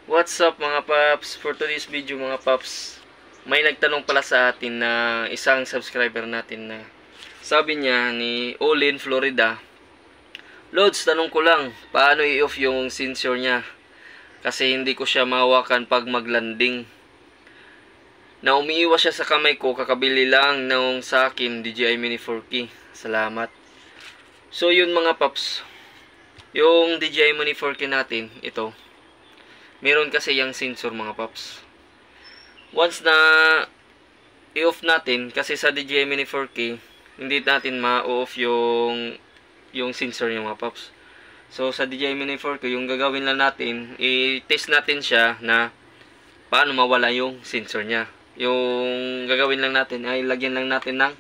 What's up mga paps? For today's video mga paps, may nagtanong pala sa atin na isang subscriber natin na sabi niya ni Olin, Florida, Lods, tanong ko lang, paano i-off yung sensor niya? Kasi hindi ko siya mahawakan pag maglanding. Na umiiwas siya sa kamay ko, kakabili lang nung sa akin DJI Mini 4K. Salamat. So yun mga paps, yung DJI Mini 4K natin, ito. Meron kasi yung sensor mga paps. Once na i-off natin, kasi sa DJI Mini 4K, hindi natin ma-off yung sensor niya mga paps. So sa DJI Mini 4K, yung gagawin lang natin, i-test natin siya na paano mawala yung sensor niya. Yung gagawin lang natin ay lagyan lang natin ng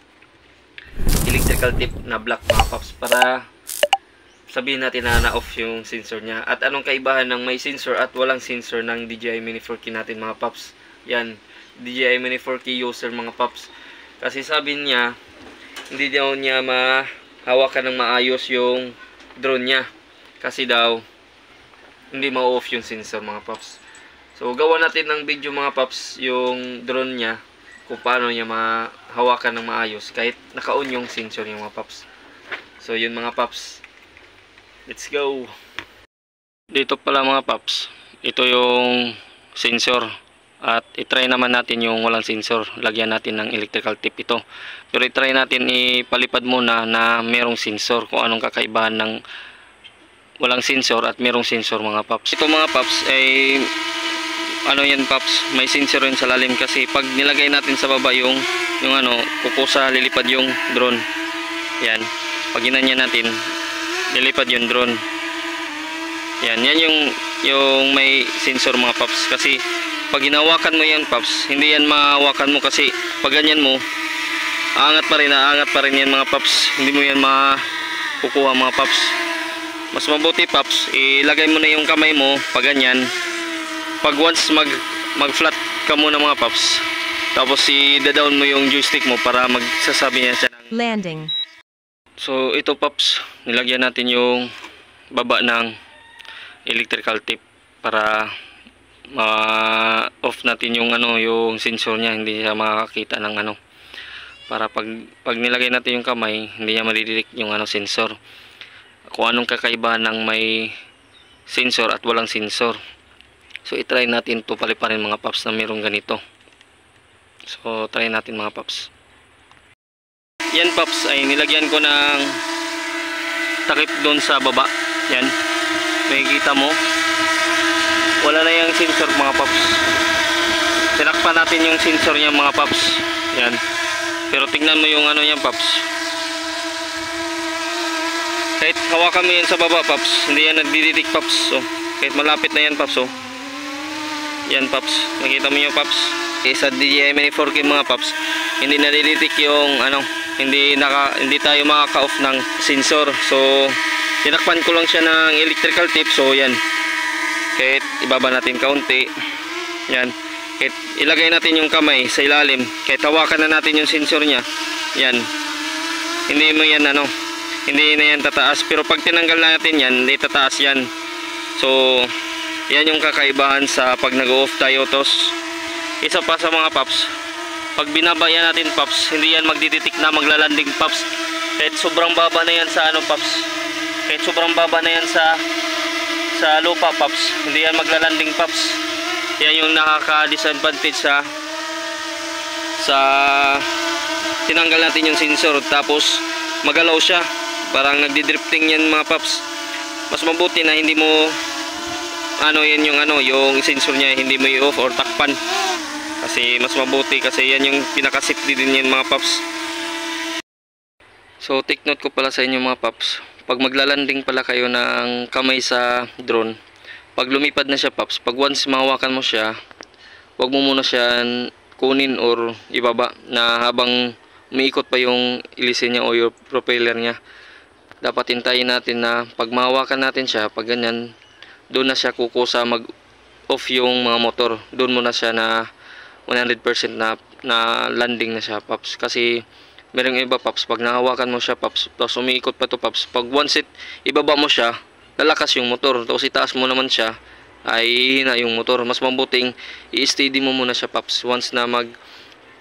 electrical tip na black mga paps para sabihin natin na na-off yung sensor niya. At anong kaibahan ng may sensor at walang sensor ng DJI Mini 4K natin mga paps? Yan, DJI Mini 4K user mga paps. Kasi sabi niya, hindi daw niya mahawakan ng maayos yung drone niya. Kasi daw, hindi ma-off yung sensor mga paps. So, gawa natin ng video mga paps, yung drone niya, kung paano niya mahawakan ng maayos kahit naka-on yung sensor yung mga paps. So, yun mga paps. Let's go! Dito pala mga paps, ito yung sensor. At itry naman natin yung walang sensor. Lagyan natin ng electrical tip ito. Pero itry natin ipalipad muna na merong sensor. Kung anong kakaibahan ng walang sensor at merong sensor mga paps. Ito mga paps ay ano yan paps, may sensor yun sa lalim kasi pag nilagay natin sa baba yung kukusa, lilipad yung drone. Yan. Pag ginanyan natin, lilipad yung drone. Yan yung may sensor mga paps kasi pag hinawakan mo yan paps, hindi yan mahawakan mo kasi pag ganyan mo, aangat pa rin yan mga paps. Hindi mo yan makukuha mga paps. Mas mabuti paps, ilagay mo na yung kamay mo pag ganyan. Pag once mag-flat ka muna mga paps, tapos i-down mo yung joystick mo para magsasabi niya siya ng landing. So ito paps, nilagyan natin yung baba ng electrical tape para ma-off natin yung yung sensor niya, hindi siya makakita ng para pag nilagay natin yung kamay, hindi niya madidetect yung sensor. Kung anong kakaibahan ng may sensor at walang sensor. So i-try natin to paliparin mga paps na mayroong ganito. So try natin mga paps. Yan paps ay nilagyan ko ng takip doon sa baba. Yan. Makikita mo. Wala na yung sensor mga paps. Tinakpan natin yung sensor niya mga paps. Yan. Pero tingnan mo yung niya paps. Kahit hawakan mo yan sa baba paps, hindi yan nagdidetect paps. So kahit malapit na yan paps. So yan paps, nakita mo yung paps. Sa DJI Mini 4K mga paps, hindi nadidetect yung hindi tayo makaka-off ng sensor. So tinakpan ko lang siya ng electrical tip. So yan, kahit ibaba natin kaunti, yan, kahit ilagay natin yung kamay sa ilalim, kahit hawakan na natin yung sensor nya, yan, hindi mo yan hindi na yan tataas. Pero pag tinanggal natin yan, hindi tataas yan. So yan yung kakaibahan sa pag nag-off tayo. Tos isa pa sa mga paps, pag binabaya natin paps, hindi yan magdidetect na maglalanding paps. Kahit sobrang baba na yan sa paps, kahit sobrang baba na yan sa lupa paps, hindi yan maglalanding paps. Yan yung nakaka-disadvantage sa tinanggal natin yung sensor tapos magalaw siya, parang nagdi-drifting yan mga paps. Mas mabuti na hindi mo yung sensor niya hindi mo i-off or takpan, kasi mas mabuti, kasi yan yung pinaka-safety din yan mga paps. So take note ko pala sa inyo mga paps, pag maglalanding pala kayo ng kamay sa drone, pag lumipad na siya paps, pag once mahawakan mo siya, wag mo muna siya kunin or ibaba na habang umiikot pa yung ilisin niya o yung propeller niya. Dapat hintayin natin na pag mahawakan natin siya, pag ganyan, doon na siya kukusa mag-off yung mga motor. Doon muna siya na 100% na landing na siya paps. Kasi merong iba paps, pag nahawakan mo siya paps, tapos umiikot pa to paps, pag once ibaba mo siya, lalakas yung motor, tapos itaas mo naman siya, ay hihina yung motor. Mas mabuting i-steady mo muna siya, Paps. Once na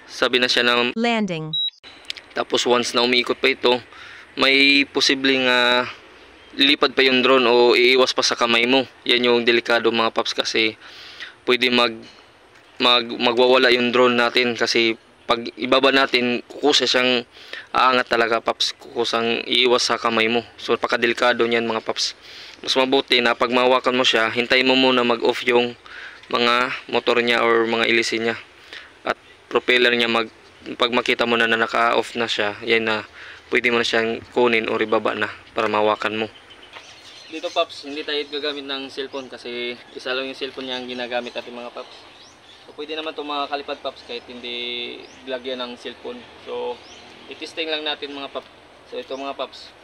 sabi na siya na landing, tapos once na umiikot pa ito, may posibleng lilipad pa yung drone o iiwas pa sa kamay mo. Yan yung delikado mga Paps, kasi pwede magwawala yung drone natin, kasi pag ibaba natin, kukusa siyang aangat talaga, Paps. Kukusang iiwas sa kamay mo. So pakadelikado niyan mga Paps. Mas mabuti na pag mahawakan mo siya, hintayin mo muna mag-off yung mga motor niya or mga ilisi niya. At propeller niya, pag makita mo na naka-off na siya, yan na pwede mo na siyang kunin o ibaba na para mahawakan mo. Dito Paps, hindi tayo gagamit ng cellphone kasi isa lang yung cellphone niya ang ginagamit natin mga Paps. So pwede naman ito mga kalipad Paps kahit hindi lagyan ng cellphone. So itesting lang natin mga Paps. So ito mga Paps.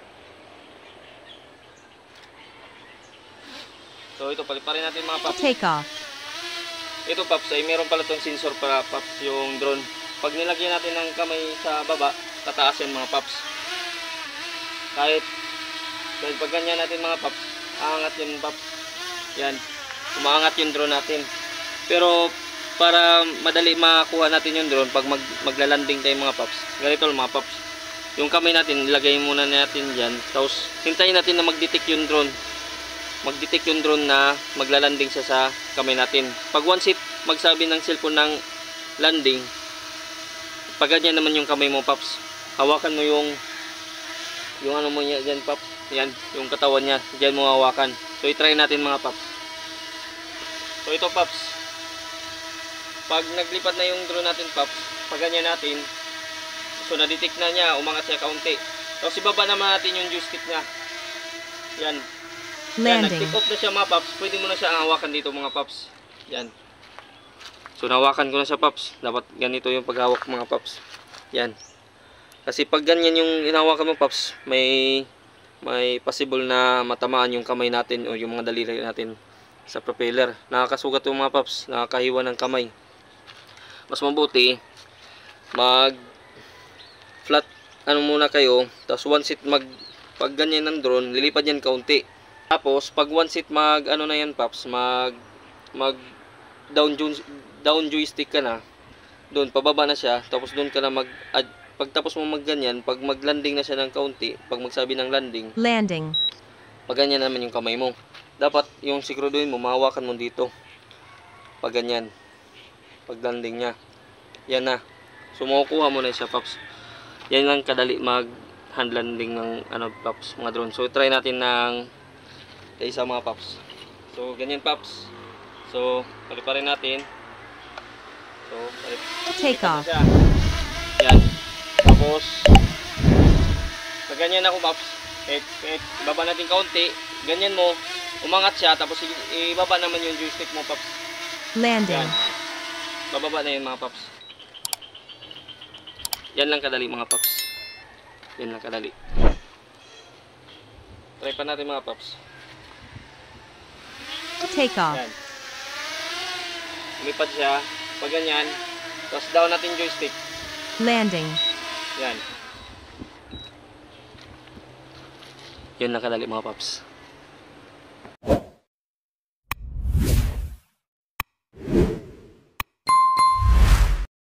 So ito, paliparin natin mga Paps. take off, Ito Paps, ay meron pala itong sensor para Paps yung drone. Pag nilagyan natin ng kamay sa baba, tataas yan mga Paps. Kahit pag ganyan natin mga Paps, aangat yan Paps. Yan, umaangat yung drone natin. Pero para madali makuha natin yung drone, pag maglalanding tayo mga Paps, ganito lang mga Paps. Yung kamay natin, ilagay muna natin dyan. Tapos hintayin natin na mag-detect yung drone. Mag-detect yung drone na maglalanding siya sa kamay natin. Pag once hit, magsabi ng cellphone ng landing, pag ganyan naman yung kamay mo Paps, hawakan mo yung ano mo niya dyan Paps, yan, yung katawan niya, dyan mo hawakan. So i-try natin mga Paps. So ito Paps, pag naglipat na yung drone natin Paps, pag ganyan natin, so na-detect na niya, umangat siya kaunti. Tapos ibaba naman natin yung joystick niya. Yan. Yan, landing, nag-pick off na siya mga Paps. Pwede mo na siya hawakan dito mga Paps. Yan. So nahawakan ko na siya Paps. Dapat ganito yung paghawak mga Paps. Yan. Kasi pag ganyan yung hinahawakan mo Paps, may possible na matamaan yung kamay natin o yung mga daliri natin sa propeller. Nakakasugat yung mga Paps. Nakakahiwa ng kamay. Mas mabuti mag flat ano muna kayo. Tapos once it pag ganyan ng drone, lilipad yan kaunti. Tapos pag once it ano na yan Paps, mag down joystick ka na, doon pababa na siya, tapos doon ka na pag tapos mo magganyan, pag maglanding na siya ng kaunti, pag magsabi ng landing, pag ganyan naman yung kamay mo. Dapat yung siguraduhin mo, mahawakan mo dito. Pag ganyan, pag landing niya. Yan na. So makukuha mo na siya Paps. Yan lang kadali hand landing ng Paps, mga drone. So try natin ng isa mga Paps. So ganyan Paps. So paliparin natin. So take off, yan. Tapos pag ganyan ako Paps, baba natin kaunti, ganyan mo, umangat siya, tapos ibaba naman yung joystick mo Paps. landing, Yan. Bababa na yun mga Paps. Yan lang kadali mga Paps. Yan lang kadali. Try pa natin mga Paps. take off, Yan. Lumipad siya. Pag ganyan, tapos down natin joystick. landing, Yan. Yan lang kadali mga Paps.